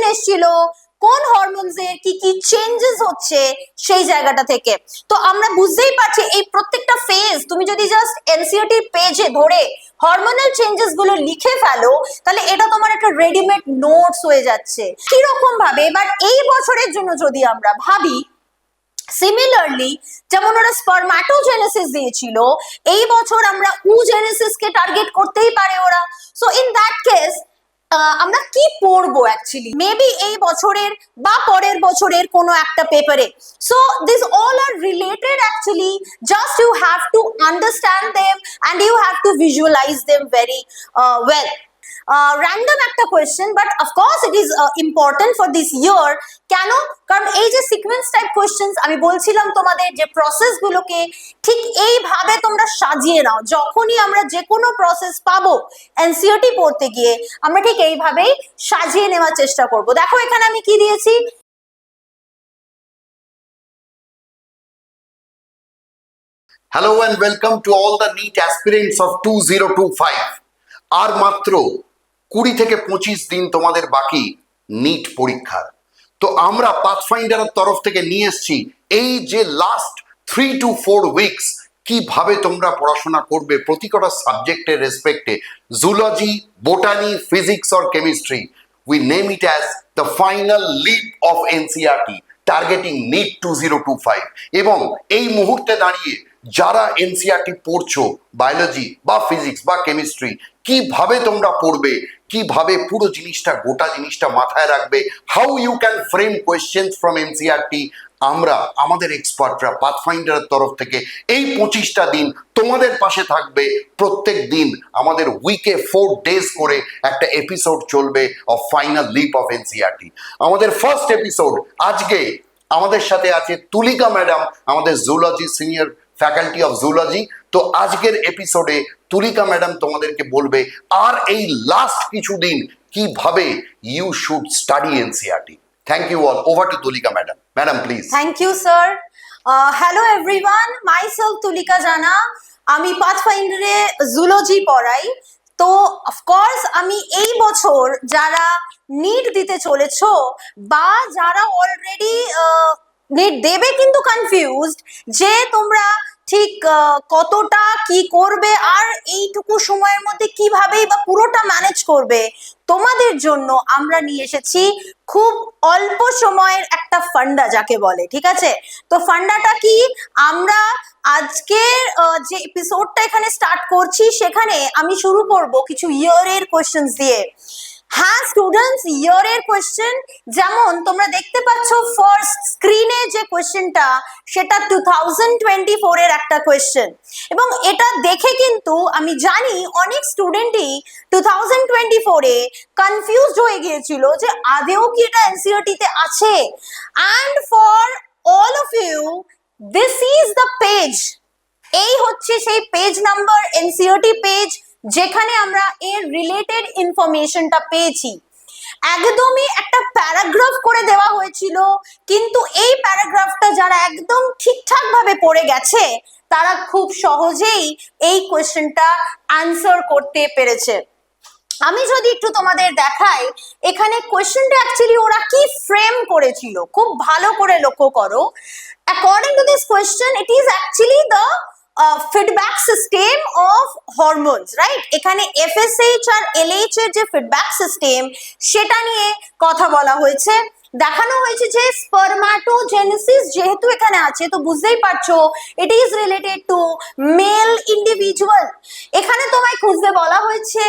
Question এসেছিল কোন hormones এর কি কি চেঞ্জেস হচ্ছে সেই জায়গাটা থেকে। তো আমরা বুঝতেই পারছি এই প্রত্যেকটা ফেজ তুমি যদি জাস্ট এনসিইআরটি পেজে ধরে হরমোনাল চেঞ্জেস গুলো লিখে ফেলো তাহলে এটা তোমার একটা রেডিমেড নোটস হয়ে যাচ্ছে। কি রকম ভাবে এবার এই বছরের জন্য যদি আমরা ভাবি, সিমিলারলি যেমন ওরা স্পারম্যাটোজেনেসিস দিয়েছিল, এই বছর আমরা উজেনেসিস কে টার্গেট করতেই পারে ওরা। সো ইন দ্যাট কেস আমরা কি পড়বো অ্যাকচুয়ালি মেবি এই বছরের বা পরের বছরের কোনো একটা পেপারে। So this all are related actually, just you have to understand them and you have to visualise them very well. random একটা question but of course it is important for this year. কেন? কারণ এই যে সিকোয়েন্স টাইপ কোয়েশ্চেন্স আমি বলছিলাম তোমাদের যে process গুলোকে ঠিক এইভাবে তোমরা সাজিয়ে নাও, যখনই আমরা যে কোনো প্রসেস পাবো এনসিইআরটি পড়তে গিয়ে আমরা ঠিক এইভাবেই সাজিয়ে নেওয়ার চেষ্টা করব। দেখো এখানে আমি কি দিয়েছি, Hello and welcome to all the NEET aspirants of 2025. আর মাত্র 20 থেকে 25 দিন তোমাদের বাকি নিট পরীক্ষার। তো আমরা পাথফাইন্ডারের তরফ থেকে নিয়ে এসেছি এই যে লাস্ট 3 to 4 উইকস কিভাবে তোমরা পড়াশোনা করবে প্রতিটা সাবজেক্টের রেসপেক্টে, zoology, botany, physics or chemistry. We name it as the final leap of NCERT targeting NEET 2025। এবং এই মুহূর্তে দাঁড়িয়ে যারা এনসিইআরটি পড়ছো, বায়োলজি বা ফিজিক্স বা কেমিস্ট্রি, কিভাবে তোমরা পড়বে, কিভাবে পুরো জিনিসটা গোটা জিনিসটা মাথায় রাখবে, how you can frame questions from NCERT, আমরা আমাদের এক্সপার্টরা পাথফাইন্ডারের তরফ থেকে এই 25টা দিন তোমাদের পাশে থাকবে। প্রত্যেক দিন আমাদের উইকে 4 ডেজ করে একটা এপিসোড চলবে of final leap of NCERT. আমাদের ফার্স্ট এপিসোড আজকে আমাদের সাথে আছে তুলিকা ম্যাডাম, আমাদের zoology senior faculty of zoology. তো আজকের এপিসোডে তুলিকা ম্যাডাম তোমাদেরকে বলবে আর এই লাস্ট কিছুদিন কিভাবে you should study NCERT. Thank you all. Over to Tulika madam. Madam please. Thank you sir. Hello everyone, myself Tulika Jana. আমি পাথফাইন্ডারে জুলজি পড়াই। তো অফকোর্স আমি এই বছর যারা নিট দিতে চলেছো বা যারা অলরেডি নিট দেবে কিন্তু কনফিউজড যে তোমরা ঠিক কতটা কি করবে আর এইটুকু সময়ের মধ্যে কিভাবেই বা পুরোটা ম্যানেজ করবে, তোমাদের জন্য আমরা নিয়ে এসেছি খুব অল্প সময়ের একটা ফান্ডা যাকে বলে। ঠিক আছে, তো ফান্ডাটা কি, আমরা আজকের যে এপিসোডটা এখানে স্টার্ট করছি সেখানে আমি শুরু করব কিছু ইয়ারের কোয়েশ্চেন্স দিয়ে। হ্যাঁ স্টুডেন্টস, ইয়ারের কোয়েশ্চেন যেমন তোমরা দেখতে পাচ্ছ ফার্স্ট স্ক্রিনে যে কোয়েশ্চেনটা সেটা 2024 এর একটা কোয়েশ্চেন, এবং এটা দেখে কিন্তু আমি জানি অনেক স্টুডেন্টই 2024 এ কনফিউজড হয়ে গিয়েছিল যে আদেও কি এটা এনসিইআরটি তে আছে। And for all of you this is the page, এই হচ্ছে সেই পেজ নাম্বার, এনসিইআরটি পেজ যেখানে আমরা এর রিলেটেড ইনফরমেশনটা পেয়েছি। একদমই একটা প্যারাগ্রাফ করে দেওয়া হয়েছিল, কিন্তু এই প্যারাগ্রাফটা যারা একদম ঠিকঠাক ভাবে পড়ে গেছে তারা খুব সহজেই এই কোয়েশ্চেনটা আনসার করতে পেরেছে। আমি যদি একটু তোমাদের দেখাই এখানে কোয়েশ্চেনটা অ্যাকচুয়ালি ওরা কি ফ্রেম করেছিল, খুব ভালো করে লক্ষ্য করো। According to this question it is actually the feedback system of hormones, right? এখানে এফএসএইচ আর এলএইচ এর যে ফিডব্যাক সিস্টেম সেটা নিয়ে কথা বলা হয়েছে। দেখানো হয়েছে যে স্পারম্যাটোজেনেসিস যেহেতু এখানে আছে তো বুঝতেই পারছো it is related to mail individual. এখানে তোমায় খুঁজতে বলা হয়েছে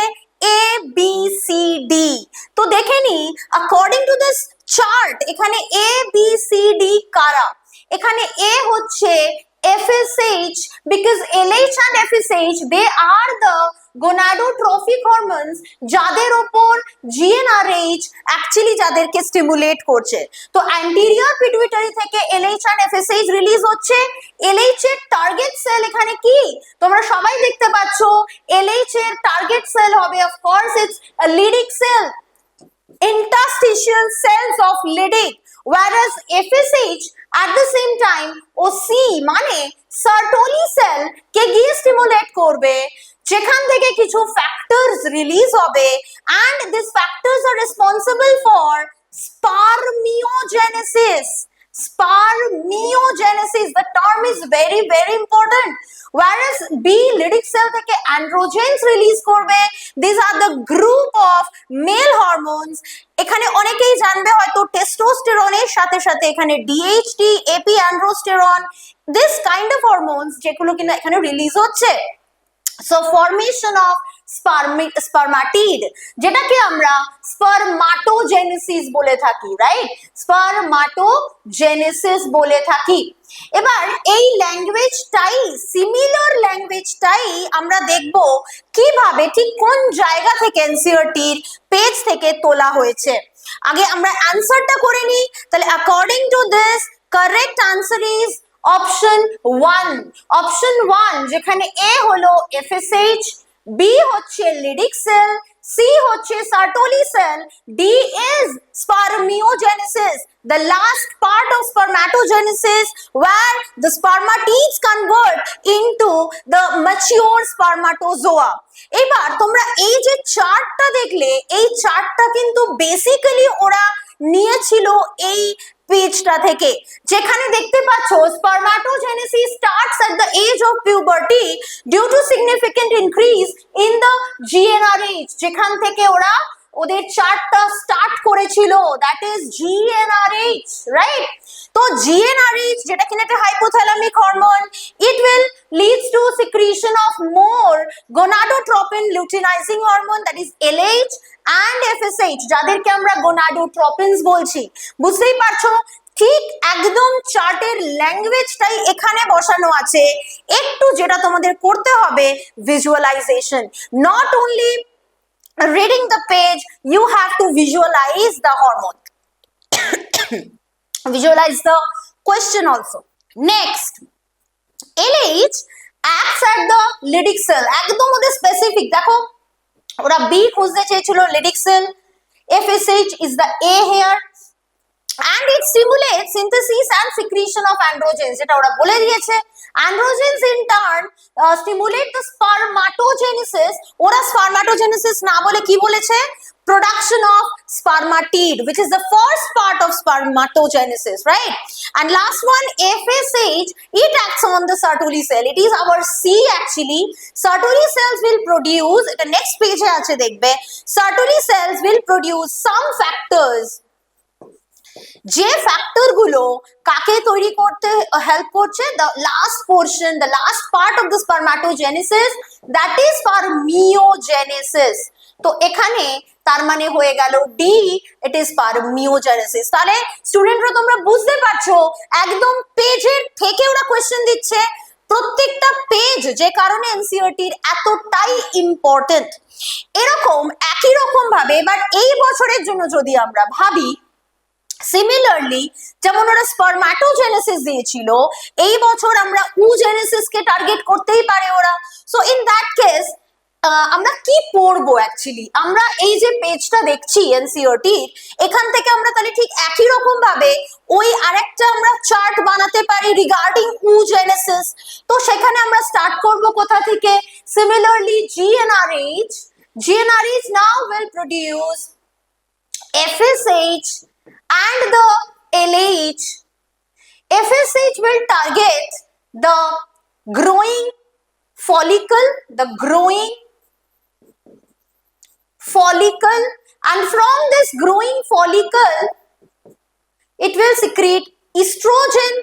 এ বি সি ডি। তো দেখে নি অ্যাকর্ডিং টু দিস চার্ট এখানে এ বি সি ডি কারা। এখানে এ হচ্ছে FSH, because LH and FSH they are the gonadotrophic hormones যাদের উপর GnRH actually যাদেরকে স্টিমুলেট করছে। তো অ্যান্টেরিয়র পিটুইটারি থেকে LH and FSH রিলিজ হচ্ছে। LH এর টার্গেট সেল এখানে কি তোমরা সবাই দেখতে পাচ্ছ, LH এর টার্গেট সেল হবে of course it's Leydig cell, interstitial cells of Leydig, whereas FSH at the same time ও C মানে Sertoli cell কে গিয়ে স্টিমুলেট করবে, যেখান থেকে কিছু ফ্যাক্টরস রিলিজ হবে, and these factors are responsible for Spermiogenesis. Spermiogenesis, the term is very very important. Whereas B lytic cell থেকে androgens release করবে, these are the group of male hormones. এখানে অনেকেই জানবে হয়তো টেস্টোস্টেরনের সাথে সাথে এখানে DHT, epiandrosterone, this kind of hormones যেগুলো কিনা এখানে রিলিজ হচ্ছে। So formation of spermatid, যেটাকে আমরা spermatogenesis বলে থাকি, রাইট? spermatogenesis বলে থাকি। এবার এই ল্যাঙ্গুয়েজটাই, সিমিলার ল্যাঙ্গুয়েজটাই আমরা দেখব কিভাবে, ঠিক কোন জায়গা থেকে এনসিইআরটির পেজ থেকে তোলা হয়েছে। আগে আমরা অ্যানসারটা করে নিই। তাহলে according to this correct answer is option 1। Option 1, যেখানে এ হলো FSH, বি হচ্ছে লিডিক সেল, সি হচ্ছে Sertoli sell, D is spermiogenesis, the last part of spermatogenesis where the spermatids convert into the mature spermatozoa. এবার তোমরা এই যে চার্টটা দেখলে, এই চার্টটা কিন্তু বেসিক্যালি ওরা নিয়েছিল এই পেজটা থেকে, যেখানে দেখতে পাচ্ছ spermatogenesis starts at the age of puberty due to significant increase in the GnRH, যেখান থেকে ওরা ওদের চার্টটা স্টার্ট করেছিল, দ্যাট ইজ GnRH, রাইট? তো GnRH, যেটা কিনা একটা hypothalamic hormone, it will leads to secretion of more gonadotropin luteinizing hormone, that is LH and FSH, যাদেরকে আমরা gonadotropins বলছি। বুঝতেই পারছো, ঠিক একদম চার্টের ল্যাঙ্গুয়েজটাই এখানে বসানো আছে। একটু যেটা তোমাদের করতে হবে, visualisation, not only reading the page, you have to visualize the hormone, visualize the question also. Next, LH acts at the lytic cell, একদম ওদের স্পেসিফিক। দেখো ওরা বি খুঁজতে চেয়েছিল, lytic cell, FSH is the A here, and it stimulates synthesis and secretion of androgens, যেটা ওরা বলে দিয়েছে। androgens in turn stimulate the spermatogenesis, ওরা spermatogenesis না বলে কি বলেছে, production of spermatid, which is the first part of spermatogenesis, right? And last one, FSH, it acts on the Sertoli cell, it is our C actually. Sertoli cells will produce, এটা next page এ আছে দেখবে, Sertoli cells will produce some factors, যে factor গুলো কাকে তৈরি করতে help করছে, the last portion, the last part of the spermatogenesis, that is spermiogenesis. তো এখানে তার মানে হয়ে গেল ডি, it is spermiogenesis। তাহলে স্টুডেন্টরা তোমরা বুঝতে পারছো, একদম পেজের থেকে ওরা কোয়েশ্চেন দিচ্ছে, প্রত্যেকটা পেজ, যে কারণে এনসিইআরটির এতটাই ইম্পর্টেন্ট। এরকম একই রকম ভাবে এবার এই বছরের জন্য যদি আমরা ভাবি, সিমিলারলি যেমন ওরা স্পারম্যাটোজেনেসিস দিয়েছিল, এই বছর আমরা উজেনেসিস কে টার্গেট করতেই পারে ওরা। সো ইন দ্যাট কেস আমরা কি পড়বো অ্যাকচুয়ালি, আমরা এই যে পেজটা দেখছি এনসিইআরটির, এখান থেকে আমরা তাহলে ঠিক একই রকম ভাবে ওই আরেকটা আমরা চার্ট বানাতে পারি রিগার্ডিং উজেনেসিস। তো সেখানে আমরা স্টার্ট করব কোথা থেকে, similarly GnRH now will produce FSH and the LH. FSH will target the growing follicle, and from this growing follicle it will secrete estrogen,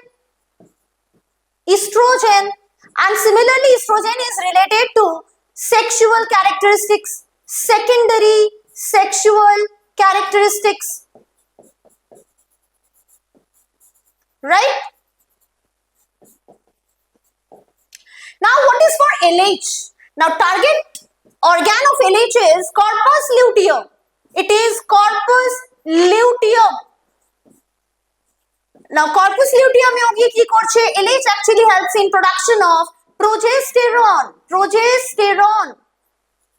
and similarly estrogen is related to sexual characteristics, secondary sexual characteristics, right? Now what is for LH? Now target organ of LH is corpus luteum. It is corpus luteum. Now corpus luteum এ গিয়ে কি করছে, LH actually helps in production of progesterone,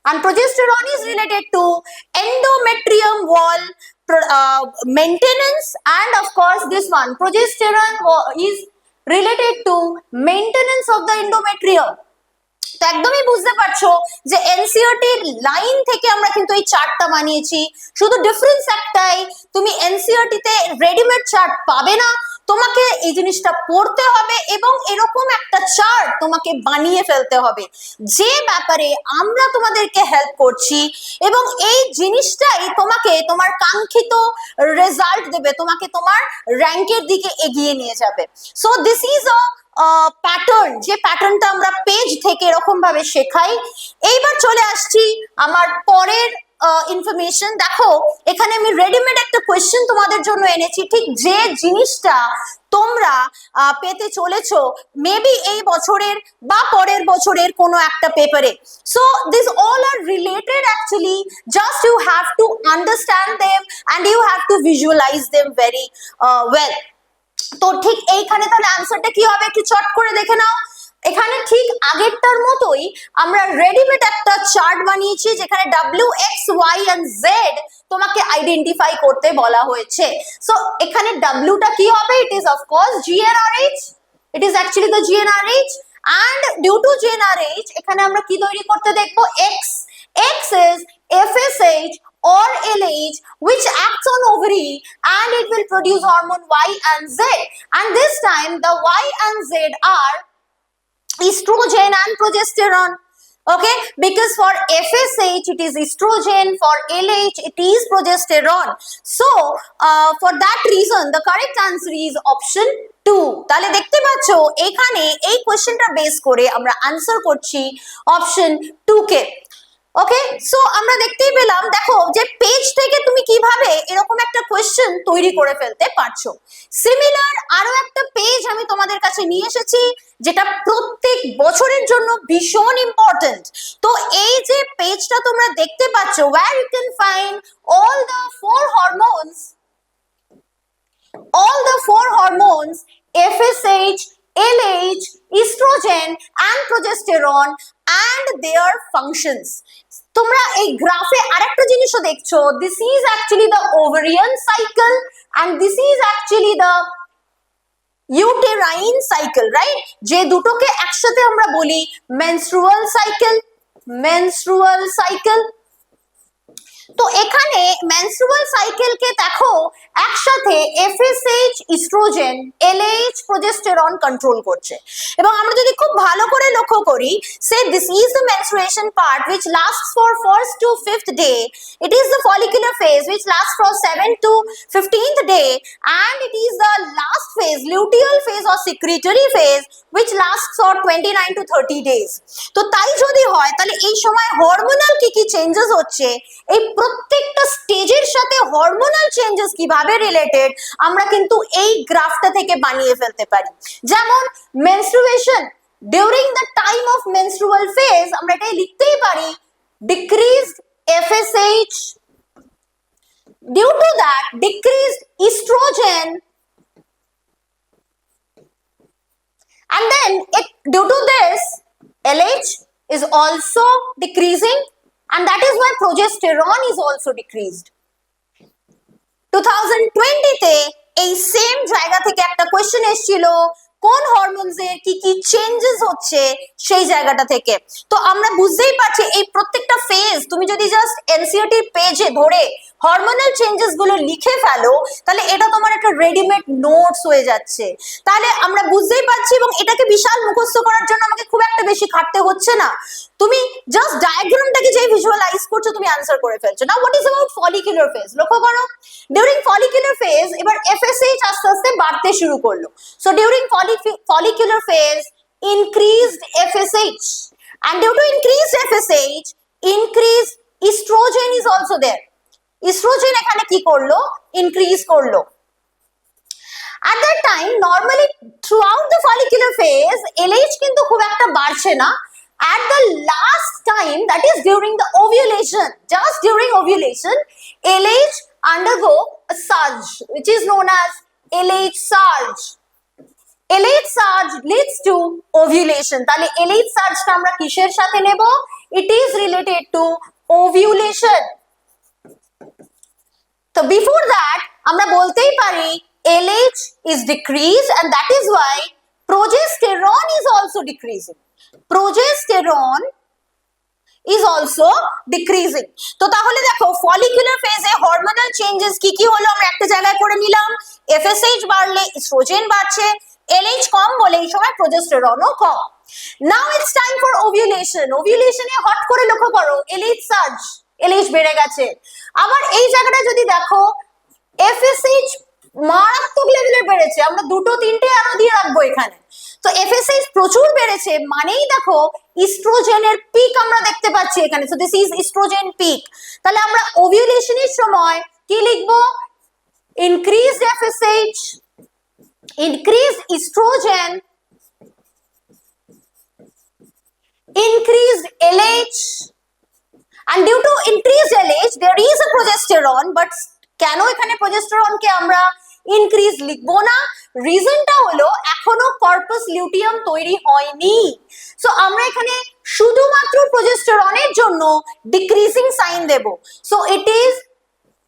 and progesterone is related to endometrium wall maintenance, and of course this one, progesterone is related to maintenance of the endometrium. তো একদমই বুঝতে পারছো যে এনসিইআরটির line থেকে আমরা কিন্তু এই চার্টটা বানিয়েছি। শুধু ডিফারেন্স একটাই, তুমি এনসিইআরটিতে রেডিমেড চার্ট পাবে না, তোমাকে এই জিনিসটা পড়তে হবে এবং এরকম একটা চার্ট তোমাকে বানিয়ে ফেলতে হবে, যে ব্যাপারে আমরা তোমাদেরকে হেল্প করছি এবং এই জিনিসটাই তোমাকে তোমার কাঙ্ক্ষিত রেজাল্ট দেবে, তোমাকে তোমার র্যাঙ্কের দিকে এগিয়ে নিয়ে যাবে। সো দিস ইজ প্যাটার্ন, যে প্যাটার্নটা আমরা পেজ থেকে এরকম ভাবে শেখাই। এইবার চলে আসছি আমার পরের ইনফরমেশন। দেখো এখানে আমি রেডিমেড একটা কোয়েশ্চেন তোমাদের জন্য এনেছি, ঠিক যে জিনিসটা তোমরা পেতে চলেছো মেবি এই বছরের বা পরের বছরের কোনো একটা পেপারে। So this all are related actually, just you have to understand them and you have to visualise them very well. তো ঠিক এইখানে তাহলে আনসারটা কি হবে একটু চট করে দেখে নাও। এখানে ঠিক আগেরটার মতোই আমরা রেডিমেড একটা চার্ট বানিয়েছি, যেখানে W, X, Y and Z তোমাকে আইডেন্টিফাই করতে বলা হয়েছে। সো এখানে W টা কি হবে? It is of course GNRH, it is actually the GNRH, and due to GNRH এখানে আমরা কি তৈরি করতে দেখবো? X is FSH or LH which acts on ovary and it will produce hormone Y and Z, and this time the Y and Z are estrogen and progesterone. Okay, because for FSH it is estrogen, for LH it is progesterone. So for that reason the correct answer is option 2. তাহলে দেখতে পাচ্ছো এখানে এই কোশ্চেনটা base করে আমরা answer করছি option 2 কে। ওকে, so আমরা দেখতেই পেলাম, দেখো যে পেজ থেকে তুমি কিভাবে এরকম একটা কোয়েশ্চেন তৈরি করে ফেলতে পারছো। সিমিলার আরো একটা পেজ আমি তোমাদের কাছে নিয়ে এসেছি, যেটা প্রত্যেক বছরের জন্য ভীষণ ইম্পর্টেন্ট। তো এই যে পেজটা তোমরা দেখতে পাচ্ছ, where you can find all the four hormones FSH, LH, estrogen and progesterone and their functions. তোমরা এই গ্রাফে আরেকটা জিনিসও দেখছো, this is actually the ovarian cycle and this is actually the uterine cycle, right? যে দুটোকে একসাথে আমরা বলি menstrual cycle। তো এখানে মেনস্ট্রুয়াল সাইকেলকে দেখো একসাথে FSH, estrogen, LH, progesterone control করছে। এবং আমরা যদি খুব ভালো করে লক্ষ্য করি, say this is the menstruation part which lasts for 1st to 5th day, it is the follicular phase which lasts from 7th to 15th day, and it is the last phase, luteal phase or secretory phase which lasts for 29 to 30 days. তো তাই যদি হয় তাহলে এই সময় hormonal কি কি changes হচ্ছে, এই প্রত্যেকটা স্টেজের সাথে হরমোনাল চেঞ্জেস কিভাবে রিলেটেড আমরা কিন্তু এই গ্রাফটা থেকে বানিয়ে ফেলতে পারি। যেমন menstruation, during the time of menstrual phase আমরা এটাই লিখতেই পারি decreased FSH, due to that decreased estrogen, and then due to this LH is also decreasing, and that is why progesterone is also decreased. 2020 তে এই same জায়গা থেকে একটা question এসেছিল, কোন হরমোনস এর কি কি চেঞ্জেস হচ্ছে সেই জায়গাটা থেকে। তো আমরা বুঝতেই পারছি এই প্রত্যেকটা ফেজ তুমি যদি জাস্ট এনসিইআরটি পেজে ধরে হরমোনাল চেঞ্জেস গুলো লিখে ফেলো, তাহলে এটা তোমার একটা রেডিমেড নোটস হয়ে যাচ্ছে। তাহলে আমরা বুঝতেই পারছি, এবং এটাকে বিশাল মুখস্থ করার জন্য আমাকে খুব একটা বেশি খাটতে হচ্ছে না, তুমি জাস্ট ডায়াগ্রামটাকে যেই ভিজুয়ালাইজ করছো তুমি আনসার করে ফেলছো। Now what is about follicular phase, লক্ষ্য করো ডিউরিং ফলিকুলার ফেজ এবার FSH আস্তে আস্তে বাড়তে শুরু করলো। So during follicular phase increased FSH, and due to increased FSH increased estrogen is also there. Estrogen এখানে কি করলো? ইনক্রিজ করলো। At that time normally throughout the follicular phase LH কিন্তু খুব একটা বাড়ছে না। At the last time, that is during the ovulation, just during ovulation, LH undergo a surge which is known as LH surge. LH surge leads to ovulation. তাহলে LH surge টা আমরা কিসের সাথে নেব? It is related to ovulation. তো before that আমরা বলতেই পারি LH is decreased, and that is why progesterone is also decreasing. progesterone is also decreasing. তো তাহলে দেখো ফলিকুলার ফেজে হরমোনাল চেঞ্জেস কি কি হলো আমরা একটা জায়গায় করে নিলাম। FSH বাড়লে ইস্ট্রোজেন বাড়ছে, LH কম বলে এই সময় প্রোজেস্টেরনও কম। Now it's time for ovulation. ওভিউলেশনে হট করে লক্ষ্য করো LH সার্জ, LH বেড়ে গেছে। আবার এই জায়গাটা যদি দেখো FSH মারাত্মক লেভেলের বেড়েছে, আমরা দুটো তিনটে আরো দিয়ে রাখবো এখানে। তো FSH প্রচুর বেড়েছে মানেই দেখো ইস্ট্রোজেনের পিক আমরা দেখতে পাচ্ছি এখানে। So this is estrogen peak. তাহলে আমরা ওভিউলেশনের সময় কি লিখবো? Increased FSH, increased estrogen, increased LH, and due to increased LH there is a progesterone, but কেন এখানে প্রোজেস্টেরনকে আমরা ইনক্রিজ লিখবো না? রিজনটা হলো এখনো কর্পাস লিউটিয়াম তৈরি হয়নি। সো আমরা এখানে শুধুমাত্র প্রোজেস্টেরনের জন্য ডিক্রিজিং সাইন দেব। So it is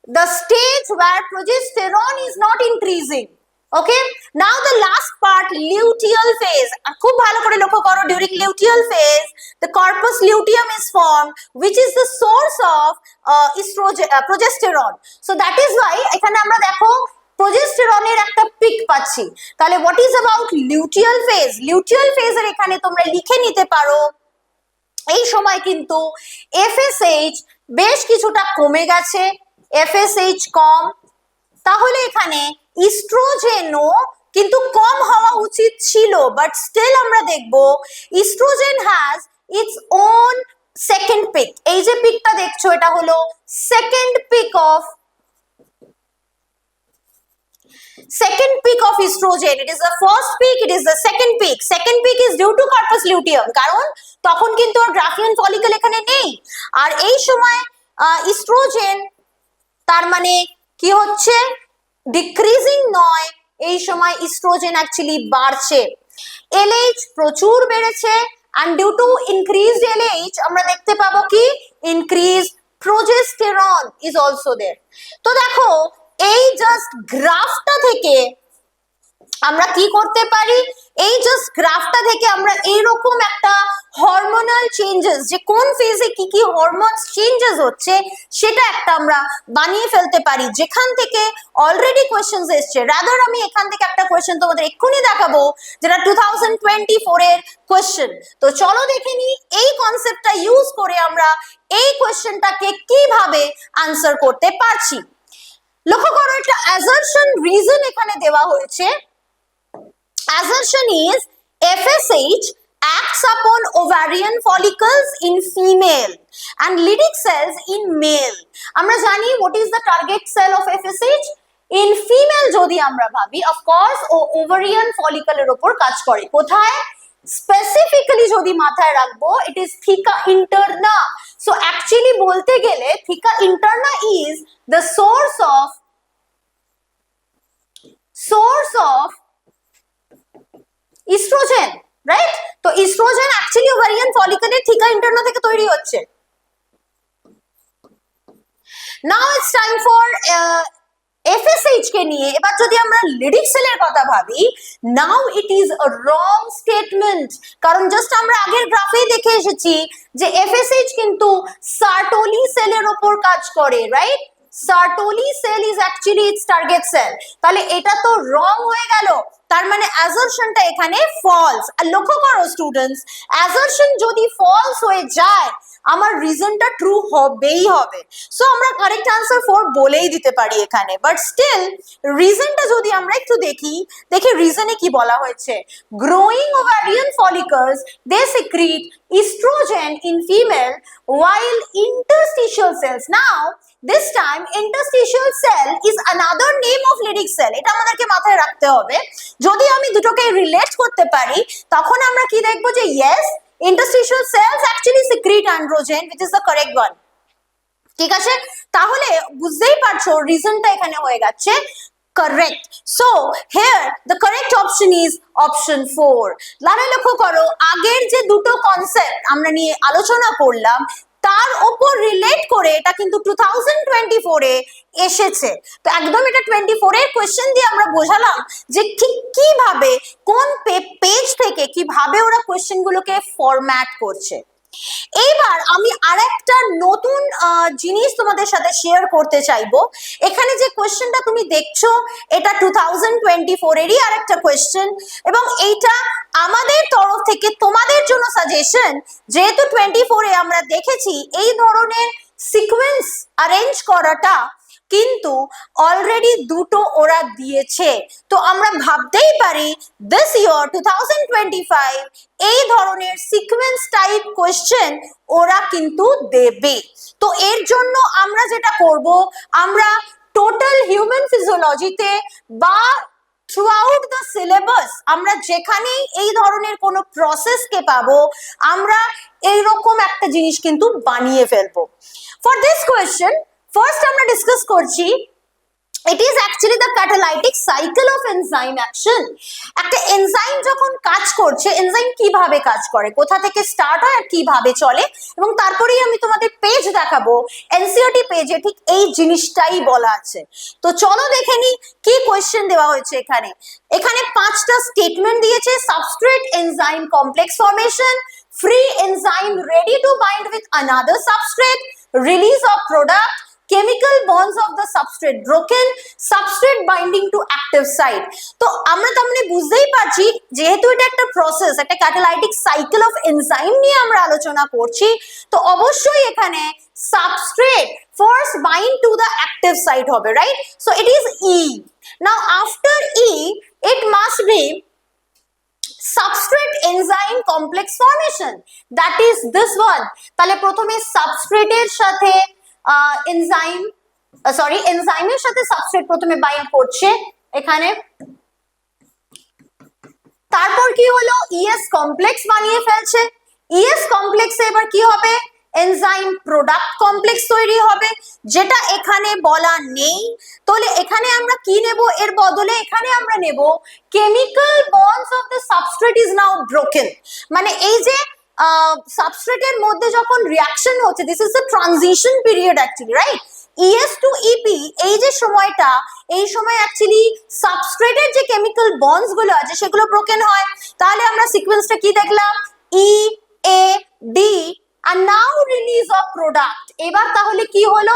the stage where progesterone is not increasing. Okay, now the last part, luteal phase. খুব ভালো করে লক্ষ্য করো, during luteal phase the corpus luteum is formed, which is the source of estrogen, progesterone. So that is why এখানে আমরা দেখো প্রোজেস্টেরনের একটা pick পাচ্ছি। তাহলে what is about luteal phase? luteal phase এর এখানে তোমরা লিখে নিতে পারো এই সময় কিন্তু FSH বেশ কিছুটা কমে গেছে, FSH কম। তাহলে এখানে ইস্ট্রোজেনও কিন্তু কম হওয়া উচিত ছিল, বাট স্টিল আমরা দেখব estrogen has its own second peak. এই যে পিকটা দেখছো এটা হলো second peak of estrogen. It is the first peak, it is the second peak. Second peak is due to corpus luteum, কারণ তখন কিন্তু গ্রাফিয়ান ফলিকল এখানে নেই। আর এই সময় ইস্ট্রোজেন তার মানে কি হচ্ছে? ডিক্রিজিং নয়, এই সময় ইস্ট্রোজেন অ্যাকচুয়ালি বাড়ছে। LH প্রচুর বেড়েছে, and due to increased LH আমরা দেখতে পাবো কি increased progesterone is also there. তো দেখো এই জাস্ট গ্রাফটা থেকে আমরা কি করতে পারি? এই জাস্ট গ্রাফটা থেকে আমরা এইরকম একটা হরমোনাল চেঞ্জেস, যে কোন ফেজে কি কি হরমোনস চেঞ্জেস হচ্ছে সেটা একটা আমরা বানিয়ে ফেলতে পারি, যেখান থেকে অলরেডি কোয়েশ্চেনস এসছে। রাদার আমি এখান থেকে একটা কোয়েশ্চেন তোমাদের এক্ষুনি দেখাবো যেটা 2024 এর কোয়েশ্চেন। তো চলো দেখে নিই এই কনসেপ্টটা ইউজ করে আমরা এই কোয়েশ্চেনটাকে কিভাবে আনসার করতে পারছি। লক্ষ্য করো একটা অ্যাসারশন রিজন এখানে দেওয়া হয়েছে। Assertion is FSH acts upon ovarian follicles in female and Leydig cells in male. আমরা জানি what is the target cell of FSH? In female যদি আমরা ভাবি, of course ovarian follicle এর উপর কাজ করে। কোথায়? স্পেসিফিক্যালি যদি মাথায় রাখবো, it is theca interna. So actually বলতে গেলে theca interna is the source of oestrogen, right? তো ইস্ট্রোজেন অ্যাকচুয়ালি ওভারিয়ান ফলিকলের থিকা ইন্টারনা থেকে তৈরি হচ্ছে। Now it's time for FSH কে নিয়ে এবার যদি আমরা লিডিক সেলের কথা ভাবি, now it is a wrong statement. কারণ জাস্ট আমরা আগের গ্রাফেই দেখে এসেছি যে FSH কিন্তু সার্টোলি সেলের উপর কাজ করে, right? Sertoli cell is actually its target cell. তাহলে এটা তো রং হয়ে গেল, তার মানে অ্যাসারশনটা এখানে ফলস। আর লক্ষ্য করো স্টুডেন্টস, অ্যাসারশন যদি ফলস হয়ে যায় আমার রিজনটা ট্রু হবেই হবে। সো আমরা কারেক্ট আনসার 4 বলেই দিতে পারি এখানে, বাট স্টিল রিজনটা যদি আমরা একটু দেখি রিজনে কি বলা হয়েছে। Growing ovarian follicles they secrete estrogen in female while interstitial cells, now this time interstitial cell is another name of Leydig cell. এটা আমাদেরকে মাথায় রাখতে হবে। যদি আমি দুটোকে রিলেট করতে পারি তখন আমরা কি দেখবো যে yes, interstitial cells actually secrete androgen, which is the correct one. ঠিক আছে, তাহলে বুঝতেই পারছো রিজনটা এখানে হয়ে যাচ্ছে correct. So here the correct option is option 4. লারা লক্ষ্য করো আগের যে দুটো কনসেপ্ট আমরা নিয়ে আলোচনা করলাম তার ওপর রিলেট করে এটা কিন্তু 2024 এ এসেছে। তো একদম এটা 24 এর কোয়েশ্চেন দিয়ে আমরা বোঝালাম যে ঠিক কিভাবে কোন পেজ থেকে কিভাবে ওরা কোয়েশ্চেন গুলোকে ফরম্যাট করছে। এইবার আমি আরেকটা নতুন জিনিস তোমাদের সাথে শেয়ার করতে চাইবো। এখানে যে কোয়েশ্চেনটা তুমি দেখছো এটা 2024 এরই আরেকটা কোয়েশ্চেন, এবং এইটা আমাদের তরফ থেকে তোমাদের জন্য সাজেশন। যেহেতু 24 এ আমরা দেখেছি এই ধরনের সিকোয়েন্স অ্যারেঞ্জ করাটা কিন্তু অলরেডি দুটো ওরা দিয়েছে, তো আমরা ভাবতেই পারি দিস ইয়ার 2025 এই ধরনের সিকোয়েন্স টাইপ কোয়েশ্চেন ওরা কিন্তু দেবে। তো এর জন্য আমরা যেটা করব, আমরা টোটাল হিউম্যান ফিজিওলজিতে বা থ্রুআউট দ্য সিলেবাস আমরা যেখানেই এই ধরনের কোনো প্রসেসকে পাবো, আমরা এইরকম একটা জিনিস কিন্তু বানিয়ে ফেলবো। ফর দিস কোয়েশ্চেন ফার্স্ট আমরা ডিসকাস করছি, it is actually the catalytic cycle of enzyme action। একটা এনজাইম যখন কাজ করছে, এনজাইম কিভাবে কাজ করে, কোথা থেকে স্টার্ট হয় আর কিভাবে চলে, এবং তারপরেই আমি তোমাদের পেজ দেখাবো। এনসিইআরটি পেজে ঠিক এই জিনিসটাই বলা আছে। তো চলো দেখে নি কি কোয়েশ্চেন দেওয়া হয়েছে। এখানে এখানে 5টা স্টেটমেন্ট দিয়েছে। Substrate enzyme complex formation, free enzyme ready to bind with another substrate, release of product, chemical bonds of the substrate broken, substrate binding to active site। তো আমরা তার মানে বুঝতেই পারছি যেহেতু এটা একটা প্রসেস, একটা ক্যাটালাইটিক সাইকেল অফ এনজাইম নিয়ে আমরা আলোচনা করছি, তো অবশ্যই এখানে substrate first bind to the active site হবে, right? So it is E. Now after E it must be substrate enzyme complex formation, that is this one. তাহলে প্রথমে সাবস্ট্রেটের সাথে এনজাইমের সাথে সাবস্ট্রেট প্রথমে বাইন্ড করছে এখানে, তারপর কি হলো ইএস কমপ্লেক্স বানিয়ে ফেলছে। ইএস কমপ্লেক্সে এবার কি হবে, এনজাইম প্রোডাক্ট কমপ্লেক্স তৈরি হবে, যেটা এখানে বলা নেই। তাহলে এখানে আমরা কি নেব, এর বদলে এখানে আমরা নেব chemical bonds of the substrate is now broken. মানে এই যে সাবস্ট্রেটের মধ্যে যখন রিঅ্যাকশন হচ্ছে, this is the transition period actually, right? ES to EP, এই যে সময়টা, এই সময় অ্যাকচুয়ালি সাবস্ট্রেটের যে কেমিক্যাল বন্ডস গুলো আছে সেগুলো ব্রোকেন হয়। তাহলে আমরা সিকোয়েন্সটা কি দেখলাম, ই এ ডি আর নাও রিলিজ অফ প্রোডাক্ট। এবার তাহলে কি হলো,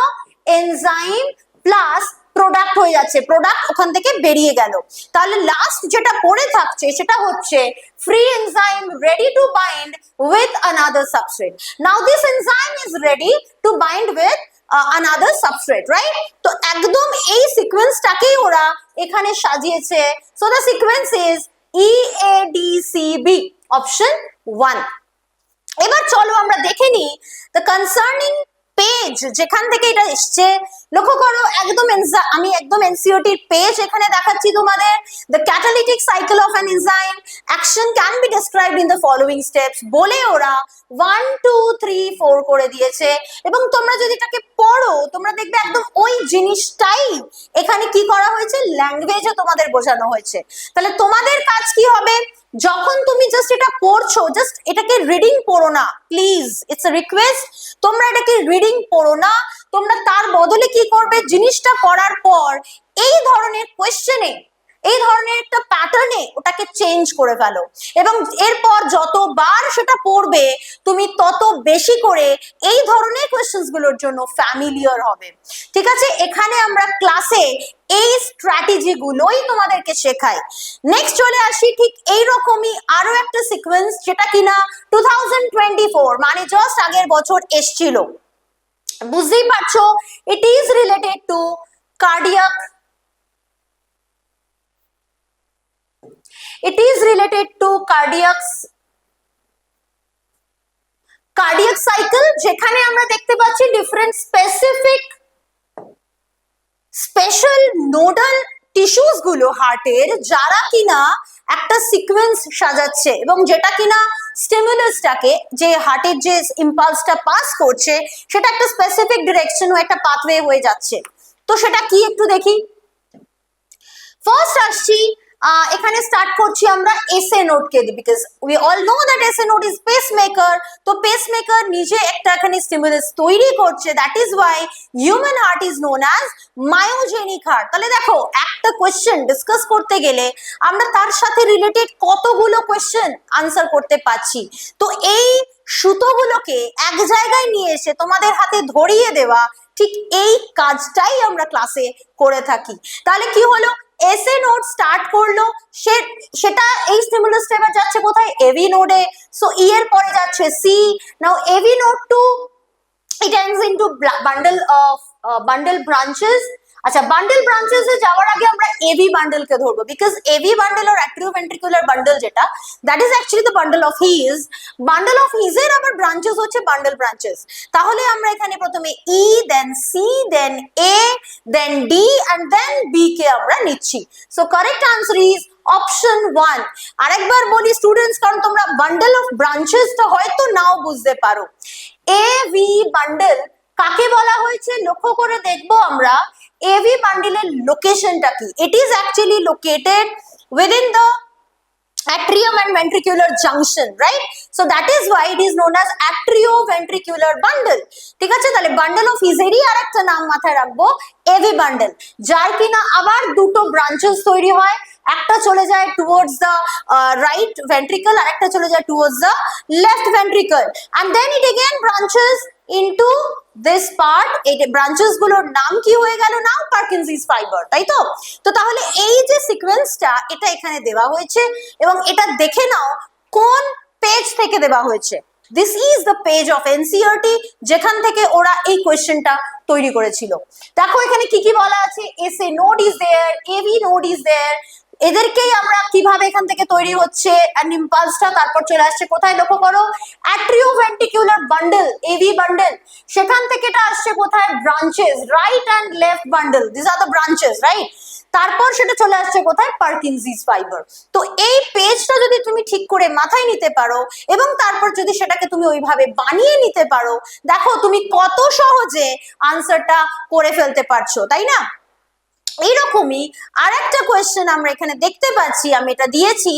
এনজাইম প্লাস প্রোডাক্ট হয়ে যাচ্ছে, প্রোডাক্ট ওখান থেকে বেরিয়ে গেল। তাহলে লাস্ট যেটা পড়ে থাকছে সেটা হচ্ছে free enzyme ready to bind with another substrate। Now this enzyme is ready to bind with another substrate, right? তো একদম এই সিকোয়েন্সটাকেই ওরা এখানে সাজিয়েছে। So the sequence is EADCB, option 1। এবার চলো আমরা দেখে নিই the concerning পেজ যেখান থেকে এটা এসছে। লক্ষ্য করো একদম আমি একদম এনসিইআরটি পেজ এখানে দেখাচ্ছি তোমাদের। the catalytic cycle of an enzyme action can be described in the following steps বলে ওরা 1 2 3 4 করে দিয়েছে, এবং তোমরা যদি এটাকে পড়ো তোমরা দেখবে একদম ওই জিনিসটাই এখানে কি করা হয়েছে, ল্যাঙ্গুয়েজে তোমাদের বোঝানো হয়েছে। তাহলে তোমাদের কাজ কি হবে, যখন তুমি জাস্ট এটা পড়ছো, জাস্ট এটাকে রিডিং পড়ো না প্লিজ, ইটস আ রিকোয়েস্ট। তোমরা এটাকে রিডিং পড়ো না, তোমরা তার বদলে কি করবে, জিনিসটা পড়ার পর এই ধরনের কোয়েশ্চেনে, এই ধরনের একটা প্যাটার্নে ওটাকে চেঞ্জ করে ফেলো, এবং এরপর যতবার সেটা পড়বে তুমি তত বেশি করে এই ধরনের কোয়েশ্চেন্স গুলোর জন্য ফ্যামিলিয়ার হবে। ঠিক আছে, এখানে আমরা ক্লাসে এই স্ট্র্যাটেজি গুলোই তোমাদেরকে শেখাই। নেক্সট চলে আসি ঠিক এইরকমই আরো একটা সিকোয়েন্স, যেটা কিনা 2024 মানে জাস্ট আগের বছর এসছিল। বুঝতেই পারছো, it is related to cardiac, it is related to cardiac cycle, যেখানে আমরা দেখতে পাচ্ছি ডিফারেন্ট স্পেশাল নোডাল টিস্যুস গুলো হার্টের, যারা কিনা একটা সিকোয়েন্স সাজাচ্ছে, এবং যেটা কিনা স্টিমুলাসটাকে, যে হার্টের যে ইম্পালসটা পাস করছে সেটা একটা স্পেসিফিক ডিরেকশন ও একটা পাথওয়ে হয়ে যাচ্ছে। তো সেটা কি একটু দেখি। ফার্স্ট আসছি এখানে স্টার্ট করছি আমরা এসএ নোড কে দিয়ে, because we all know that SA node is pacemaker. তো পেসমেকার নিজে একটা এখানে স্টিমুলাস তৈরি করছে, that is Y human heart is known as myogenic heart. তাহলে দেখো একটা কোয়েশ্চেন ডিসকাস করতে গেলে আমরা তার সাথে রিলেটেড কতগুলো কোয়েশ্চেন আনসার করতে পারছি। তো এই সুতোগুলোকে এক জায়গায় নিয়ে এসে তোমাদের হাতে ধরিয়ে দেওয়া, ঠিক এই কাজটাই আমরা ক্লাসে করে থাকি। তাহলে কি হলো, এসএ নোড স্টার্ট করলো, সেটা এই স্টিমুলাসটা এবার যাচ্ছে কোথায়, এভি নোডে। সো ই এর পরে যাচ্ছে C. Now AV node to it ends into bundle branches। আচ্ছা, বান্ডেল ব্রাঞ্চেস এ যাওয়ার আগে আমরা এভি বান্ডেল কে ধরবো, বিকজ এভি বান্ডেল আর অ্যাট্রিওভেন্ট্রিকুলার বান্ডেল যেটা, that is actually the bundle of His. Bundle of His এর আবার ব্রাঞ্চেস হচ্ছে বান্ডেল ব্রাঞ্চেস। তাহলে আমরা এখানে প্রথমে E, then C, then A, then D and then B কে আমরা নিচ্ছি। So correct answer is option 1। আরেকবার বলি স্টুডেন্টস, কারণ তোমরা বান্ডেল অফ ব্রাঞ্চেসটা হয়তো নাও বুঝতে পারো। এভি বান্ডেল কাকে বলা হয়েছে লক্ষ্য করে দেখবো আমরা। এভি বান্ডেলের লোকেশনটা কি, ইট is actually located within the atrium and ventricular junction, right? So that is why it is known as atrioventricular bundle। ঠিক আছে, তাহলে বান্ডেল অফ হিজেরই আরেকটা নাম মাথায় রাখবো, এভি বান্ডেল, যার কিনা আবার দুটো ব্রাঞ্চেস তৈরি হয়, একটা চলে যায় টুয়ার্ডস দ্য রাইট ভেন্ট্রিকল আর একটা চলে যায় towards the left ventricle, and then it again branches into this part। এই ব্রাঞ্চেস গুলোর নাম কি হয়ে গেল না, পার্কিনসিস ফাইবার, তাই তো? তো তাহলে এই যে সিকোয়েন্সটা এটা এখানে দেওয়া হয়েছে, এবং এটা দেখে নাও কোন পেজ থেকে দেওয়া হয়েছে। This is the page of NCERT, যেখান থেকে ওরা এই কোয়েশ্চেনটা তৈরি করেছিল। দেখো এখানে কি কি বলা আছে, SA node is there, AV node is there, এদেরকেই আমরা কিভাবে এখান থেকে তৈরি হচ্ছে এন্ড ইম্পালসটা তারপর চলে আসছে কোথায় লক্ষ্য করো, অ্যাট্রিওভেন্ট্রিকুলার বান্ডেল, এভি বান্ডেল, সেখান থেকে এটা আসছে কোথায়, branches, right and left bundle, this are the branches, right? তারপর সেটা চলে আসছে কোথায়, পার্কিনসিস ফাইবার। তো এই পেজটা যদি তুমি ঠিক করে মাথায় নিতে পারো এবং তারপর যদি সেটাকে তুমি ওইভাবে বানিয়ে নিতে পারো, দেখো তুমি কত সহজে আনসারটা করে ফেলতে পারছো, তাই না? এইরকমই আর একটা কোয়েশ্চেন আমরা এখানে দেখতে পাচ্ছি, আমি এটা দিয়েছি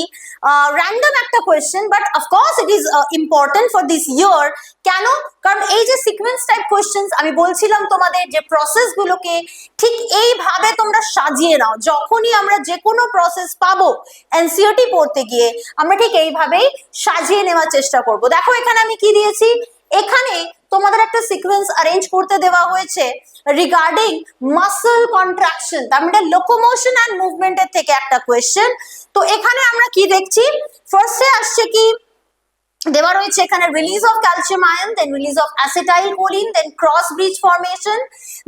র্যান্ডম একটা question, but of course it is important for this year. কেন? কারণ এই যে সিকোয়েন্স টাইপ কোয়েশ্চেন আমি বলছিলাম তোমাদের, যে প্রসেস গুলোকে ঠিক এইভাবে তোমরা সাজিয়ে নাও, যখনই আমরা যে কোনো প্রসেস পাবো এনসিইআরটি পড়তে গিয়ে আমরা ঠিক এইভাবেই সাজিয়ে নেওয়ার চেষ্টা করব। দেখো এখানে আমি কি দিয়েছি, এখানে তোমাদের একটা সিকোয়েন্স অ্যারেঞ্জ করতে দেওয়া হয়েছে রিগার্ডিং মাসল কন্ট্রাকশন, তার মানে লোকোমোশন এন্ড মুভমেন্টের থেকে একটা কোয়েশ্চেন। তো এখানে আমরা কি দেখছি, ফার্স্টে আসছে কি দেওয়া রয়েছে এখানে, release of calcium ion, then release of acetylcholine, then cross bridge formation,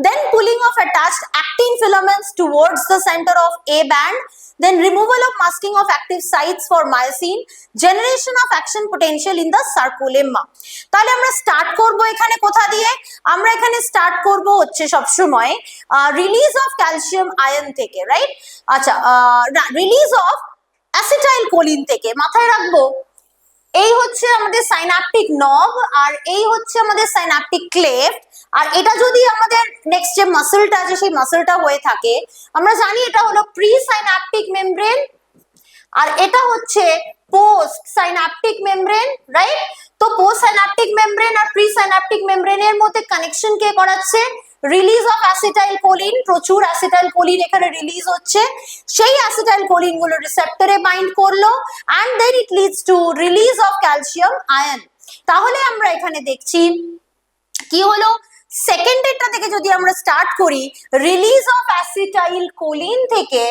then pulling of attached actin filaments towards the centre of A band, then removal of masking of active sites for myosin, generation of action potential in the sarcolemma। তাহলে আমরা start করব এখানে কোথা দিয়ে, আমরা এখানে start করব হচ্ছে সব সময় রিলিজ অফ ক্যালসিয়াম আয়ন থেকে, রাইট? আচ্ছা, রিলিজ অফ অ্যাসিটাইল কোলিন থেকে। মাথায় রাখবো এই হচ্ছে আমাদের সাইন্যাপটিক নব আর এই হচ্ছে আমাদের সাইন্যাপটিক ক্লেফট, আর এটা যদি আমাদের নেক্সট যে মাসলটা আছে সেই মাসলটা হয়ে থাকে, আমরা জানি এটা হলো প্রি সাইন্যাপটিক মেমব্রেন আর এটা হচ্ছে পোস্ট সাইন্যাপটিক মেমব্রেন, রাইট? তো পোস্ট সাইন্যাপটিক মেমব্রেন আর প্রি সাইন্যাপটিক মেমব্রেনের মধ্যে কানেকশন কে করাচ্ছে, রিলিজ অফ অ্যাসিটাইল কোলিন, প্রচুর অ্যাসিটাইল কোলিন এখানে রিলিজ হচ্ছে, সেই অ্যাসিটাইল কোলিন গুলো রিসেপ্টরে বাইন্ড করলো and then it leads to release of calcium ion. তাহলে আমরা এখানে দেখছি কি হলো, সেকেন্ডেরটা থেকে যদি আমরা স্টার্ট করি, রিলিজ অফ অ্যাসিটাইল কোলিন থেকে,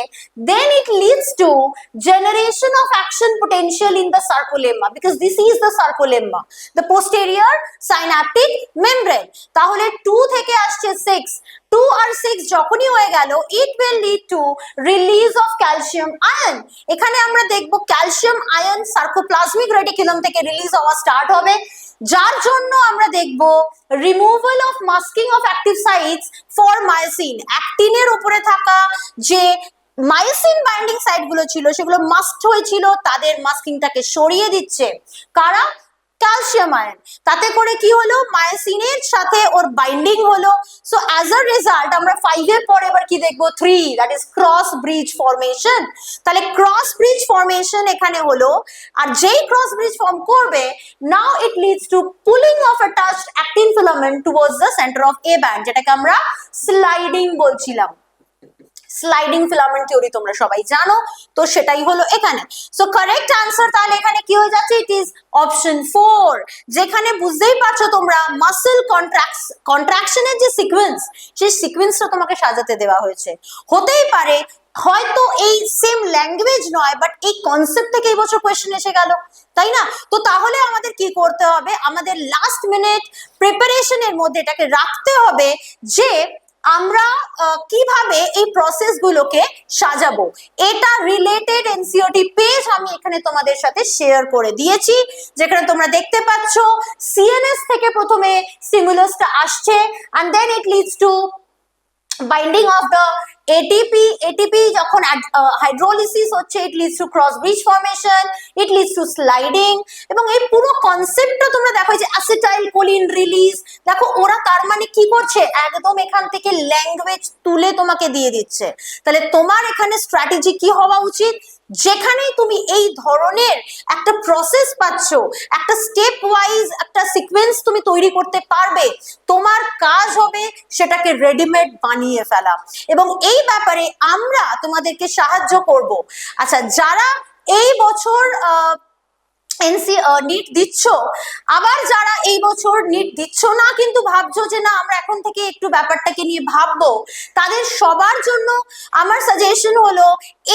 then it leads to generation of action potential in the sarcolemma, because this is the sarcolemma, the posterior synaptic membrane. তাহলে 2 থেকে আসছে 6, 2 আর 6 যখনই হয়ে গেল, it will lead to release of calcium ion. এখানে আমরা দেখব ক্যালসিয়াম আয়ন সার্কোপ্লাজমিক রেটিকুলাম থেকে রিলিজ হওয়া স্টার্ট হবে, যার জন্য আমরা দেখব removal of masking of active sites for myosin. অ্যাক্টিনের উপরে থাকা যে মায়োসিন বাইন্ডিং সাইট গুলো ছিল সেগুলো মাস্কড হয়েছিল, তাদের মাস্কিংটাকে সরিয়ে দিচ্ছে কারা, ক্যালসিয়াম আয়ন। তাতে করে কি হলো, মায়োসিনের সাথে ওর বাইন্ডিং হলো। সো অ্যাজ আ রেজাল্ট আমরা 5 এর পরে এবার কি দেখবো, 3, that is cross bridge formation. তাহলে ক্রস ব্রিজ ফর্মেশন এখানে হলো, আর যেই ক্রস ব্রিজ ফর্ম করবে, now it leads to pulling of attached actin filament towards the centre of A band, যেটাকে আমরা স্লাইডিং বলছিলাম। স্লাইডিং ফিলামেন্ট থিওরি তোমরা সবাই জানো, তো সেটাই হলো এখানে। সো কারেক্ট আনসার তাহলে এখানে কি হয়ে যাচ্ছে, ইট ইজ অপশন 4, যেখানে বুঝতেই পারছো তোমরা মাসল কন্ট্রাকশনের যে সিকোয়েন্স, সেই সিকোয়েন্সটা তোমাকে সাজাতে দেওয়া হয়েছে। হতেই পারে হয়তো এই সেম ল্যাঙ্গুয়েজ নয়, বাট এই কনসেপ্ট থেকে এই বছর কোয়েশ্চেন এসে গেল, তাই না? তো তাহলে আমাদের কি করতে হবে, আমাদের লাস্ট মিনিট প্রিপারেশনের মধ্যে এটাকে রাখতে হবে যে আমরা কিভাবে এই প্রসেস গুলোকে সাজাবো। এটা রিলেটেড এনসিইআরটি পেজ আমি এখানে তোমাদের সাথে শেয়ার করে দিয়েছি, যেখানে তোমরা দেখতে পাচ্ছ সিএনএস থেকে প্রথমে স্টিমুলাসটা আসছে, and then it leads to binding of the ATP যখন হাইড্রোলিসিস হচ্ছে, it leads to cross bridge formation, it leads to sliding, এবং এই পুরো কনসেপ্টটা তোমরা দেখো, যে অ্যাসিটাইল কোলিন রিলিজ, দেখো ওরা তার মানে কি করছে, একদম এখান থেকে ল্যাঙ্গুয়েজ তুলে তোমাকে দিয়ে দিচ্ছে। তাহলে তোমার এখানে স্ট্র্যাটেজি কি হওয়া উচিত, যেখানেই তুমি এই ধরনের একটা প্রসেস পাচ্ছ, একটা স্টেপ ওয়াইজ একটা সিকোয়েন্স তুমি তৈরি করতে পারবে, তোমার কাজ হবে সেটাকে রেডিমেড বানিয়ে ফেলা, এবং এই ব্যাপারে আমরা তোমাদেরকে সাহায্য করব। আচ্ছা, যারা এই বছর নিট দিচ্ছ, আবার যারা এই বছর নিট দিচ্ছ না কিন্তু ভাবছো যে না আমরা এখন থেকে একটু ব্যাপারটাকে নিয়ে ভাববো, তাদের সবার জন্য আমার সাজেশন হলো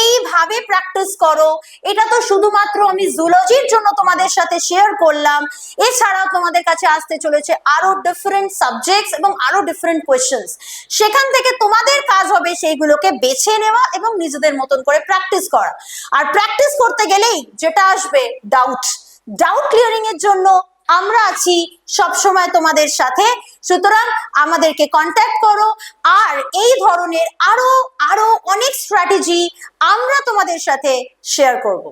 এইভাবে প্র্যাকটিস করো। এটা তো শুধুমাত্র আমি জুলজির জন্য তোমাদের সাথে শেয়ার করলাম, এছাড়াও তোমাদের কাছে আসতে চলেছে আরো ডিফারেন্ট সাবজেক্টস এবং আরো ডিফারেন্ট কোয়েশ্চেন্স। সেখান থেকে তোমাদের কাজ হবে সেইগুলোকে বেছে নেওয়া এবং নিজেদের মতন করে প্র্যাকটিস করা। আর প্র্যাকটিস করতে গেলেই যেটা আসবে, ডাউট ক্লিয়ারিং এর জন্য আমরা আছি সব সময় তোমাদের সাথে। সুতরাং আমাদেরকে কন্ট্যাক্ট করো, আর এই ধরনের আরো অনেক স্ট্র্যাটেজি আমরা তোমাদের সাথে শেয়ার করব।